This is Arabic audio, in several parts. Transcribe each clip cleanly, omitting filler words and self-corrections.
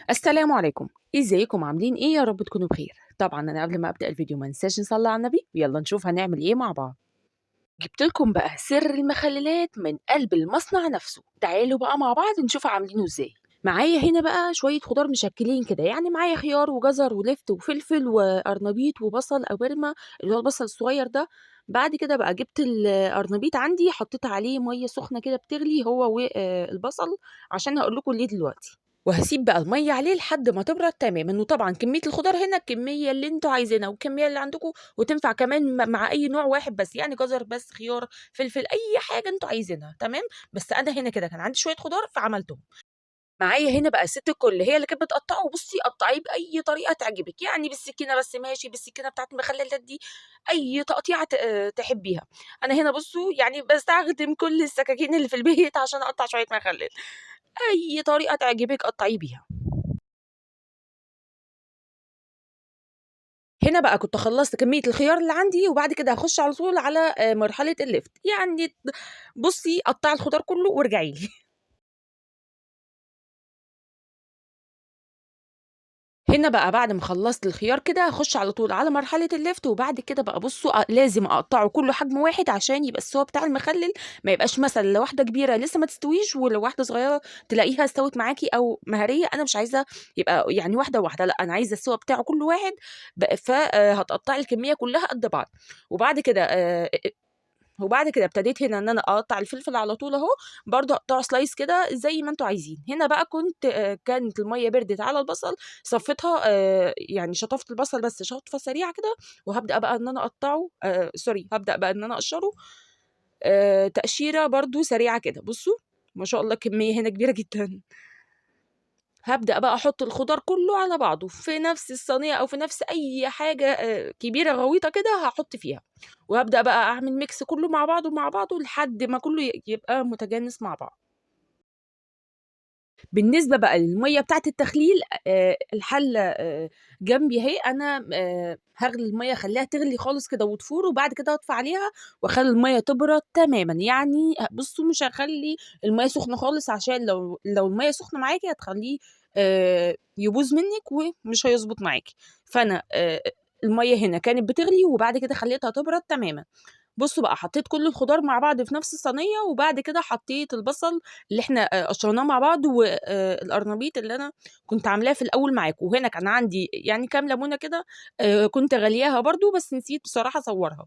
السلام عليكم، ازيكم عاملين ايه؟ يا رب تكونوا بخير. طبعا انا قبل ما ابدا الفيديو ما ننساش نصلي على النبي، ويلا نشوف هنعمل ايه مع بعض. جبت لكم بقى سر المخللات من قلب المصنع نفسه، تعالوا بقى مع بعض نشوف عاملينه ازاي. معايا هنا بقى شويه خضار مشكلين كده، يعني معايا خيار وجزر ولفت وفلفل وقرنبيط وبصل او برمه، اللي هو البصل الصغير ده. بعد كده بقى جبت القرنبيط عندي، حطيت عليه ميه سخنه كده بتغلي هو والبصل، عشان هقول لكم ليه دلوقتي. وهاسيب بقى المَيّة عليه لحد ما تبرد تمامًا، وطبعًا كمية الخضار هنا الكمية اللي أنتم عايزينها والكمية اللي عندكم، وتنفع كمان مع أي نوع واحد بس، يعني جزر بس، خيار، فلفل، أي حاجة أنتم عايزينها، تمام. بس أنا هنا كده كان عندي شوية خضار فعملتهم. معايا هنا بقى الست الكل هي اللي كانت بتقطّعه، بُصّي قطّعيه بأي طريقة تعجبِك، يعني بالسكينة بس ماشي، بالسكينة بتاعة المخللات دي، أي تقطيعة تحبيها. أنا هنا بُصّوا يعني باستخدم كل السكاكين اللي في البيت عشان أقطّع شوية مخلل، أي طريقة تعجبِك قطّعيه بيها. هنا بقى كنت خلّصت كمية الخيار اللي عندي، وبعد كده هاخش على طول على مرحلة اللفت، يعني بُصّي قطّعي الخضار كلّه وارجعي لي. هنا بقى بعد ما خلّصت الخيار كده هاخش على طول على مرحلة اللفت، وبعد كده بقى بُصّوا لازم أقطّعه كلّه حجم واحد عشان يبقى السِوَى بتاع المخلل ما يبقاش مثلًا لا واحدة كبيرة لسه ما تستويش، ولو واحدة صغيرة تلاقيها استوت معاكِ أو مهرية، أنا مش عايزة يبقى يعني واحدة وواحدة، لأ أنا عايزة السِوَى بتاعه كلّه واحد. ف هتقطّعي الكمية كلّها قد بعض. وبعد كده وبعد كده ابتديت هنا إن أنا أقطّع الفلفل على طول أهو، برضه أقطّعه slice كده زي ما أنتم عايزين. هنا بقى كنت كانت المَيّة بردت على البصل، صفيتها يعني شطفت البصل بس شطفة سريعة كده، وهابدأ بقى إن أنا أقطّعه sorry هابدأ بقى إن أنا أقشّره تقشيرة برضه سريعة كده. بُصّوا، ما شاء الله الكمية هنا كبيرة جدًا. هابدأ بقى أحُط الخضار كلّه على بعضه في نفس الصينية أو في نفس أي حاجة كبيرة غويطة كده هاحُط فيها، وهابدأ بقى أعمل mix كلّه مع بعضه، مع بعضه لحد ما كلّه يبقى متجانس مع بعض. بالنسبة بقى للمَيّة بتاعة التخليل، الحلة جنبي أهي، أنا هاغلي المَيّة أخلّيها تغلي خالص كده وتفور، وبعد كده أطفي عليها وأخلّي المَيّة تبرد تمامًا، يعني بُصّوا مش هاخلّي المَيّة سخنة خالص عشان لو المَيّة سخنة معاكِ هتخلّيه يبوظ منِّك ومش هيضبط معاكِ. فأنا المَيّة هنا كانت بتغلي وبعد كده خلّيتها تبرد تمامًا. بُصّوا بقى حطيت كل الخضار مع بعض في نفس الصينية، وبعد كده حطيت البصل اللي إحنا قشرناه مع بعض، القرنبيط اللي أنا كنت عاملاه في الأول معاكم، وهنا كان عندي يعني كام ليمونة كده كنت غالياها برضه، بس نسيت بصراحة أصوّرها،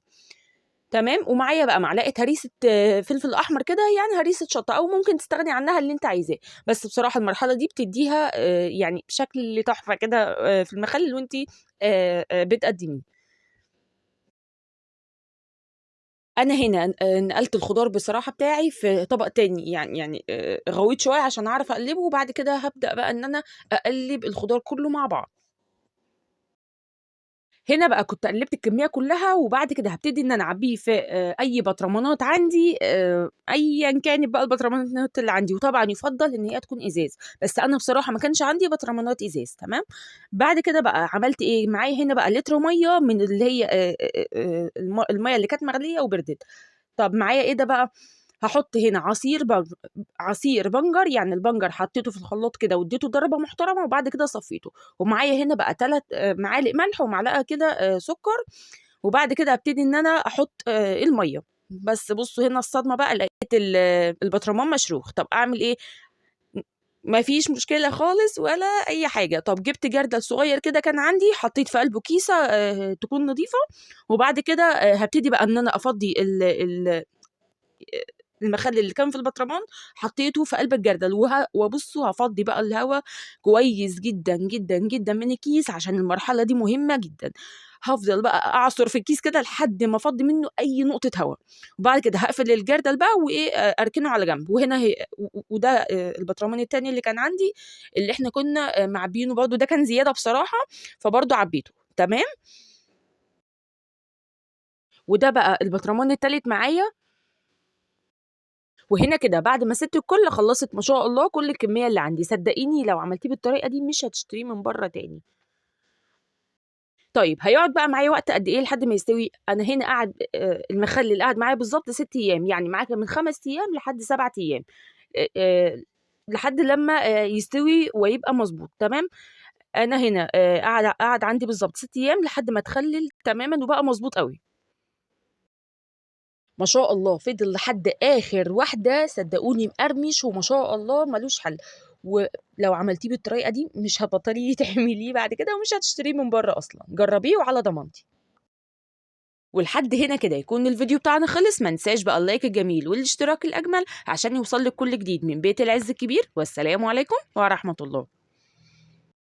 تمام. ومعايا بقى معلقة هريسة فلفل أحمر كده، يعني هريسة شطة أو ممكن تستغني عنها اللي أنتِ عايزاه، بس بصراحة المرحلة دي بتدّيها يعني شكل تحفة كده في المخلل وأنتِ بتقدّميه. أنا هنا نقلت الخضار بصراحة بتاعي في طبق تاني، يعني غويط شوية عشان أعرف أقلّبه، وبعد كده هابدأ بقى إن أنا أقلّب الخضار كلّه مع بعض. هنا بقى كنت قلّبت الكمية كلّها، وبعد كده هابتدي إن أنا أعبّيه في أي بطرمانات عندي، أيًا كانت بقى البطرمانات اللي عندي، وطبعًا يُفضّل إن هي تكون إزاز، بس أنا بصراحة ما كانش عندي بطرمانات إزاز، تمام. بعد كده بقى عملت إيه، معايا هنا بقى لتر مَيّة من اللي هي المَيّة اللي كانت مغلية وبردت. طب معايا إيه ده بقى، هاحط هنا عصير بنجر، يعني البنجر حطيته في الخلاط كده واديته ضربة محترمة وبعد كده صفيته، ومعايا هنا بقى 3 معالق ملح ومعلقة كده سكر، وبعد كده هابتدي إن أنا أحط المَيّة. بس بُصّوا هنا الصدمة بقى، لقيت البطرمان مشروخ، طب أعمل إيه؟ م ما فيش مشكلة خالص ولا أي حاجة. طب جِبت جردل صغير كده كان عندي، حطيت في قلبه كيسة تكون نضيفة، وبعد كده هابتدي بقى إن أنا أفضّي المخلل اللي كان في البطرمان، حطيته في قلب الجردل وبُصّوا هافضّي بقى الهوا كويس جدًا، جدًا، جدًا من الكيس عشان المرحلة دي مهمة جدًا. هافضل بقى أعصُر في الكيس كده لحد ما أفضّي منه أي نقطة هوا، وبعد كده هاقفل الجردل بقى وإيه أركنه على جنب. وهنا وده البطرمان التاني اللي كان عندي، اللي إحنا كنا معبيينه برضه، ده كان زيادة بصراحة، فبرضه عبيته، تمام. وده بقى البطرمان التالت معايا. وهنا كده بعد ما سِبت الكل خلّصت ما شاء الله كل الكمية اللي عندي، صدقيني لو عملتيه بالطريقة دي مش هتشتريه من برّه تاني. طيب هيقعد بقى معايا وقت قد إيه لحد ما يستوي؟ أنا هنا قعد المخلل قعد معايا بالضبط 6 أيام، يعني معاك من 5 أيام لحد 7 أيام. آآ لحد لمّا يستوي ويبقى مضبوط، تمام. أنا هنا قعد عندي بالضبط 6 أيام لحد ما اتخلِّل تمامًا وبقى مضبوط أوي. ما شاء الله فضل لحد آخر واحدة صدقوني مقرمش وما شاء الله ما لوش حل، ولو عملتيه بالطريقة دي مش هتبطّلي تعمليه بعد كده ومش هتشتريه من برّه أصلًا، جرّبيه وعلى ضمانتي. ولحد هنا كده يكون الفيديو بتاعنا خلص، ما ننساش بقى اللايك الجميل والاشتراك الأجمل عشان يوصل لك كل جديد من بيت العز الكبير، والسلام عليكم ورحمة الله.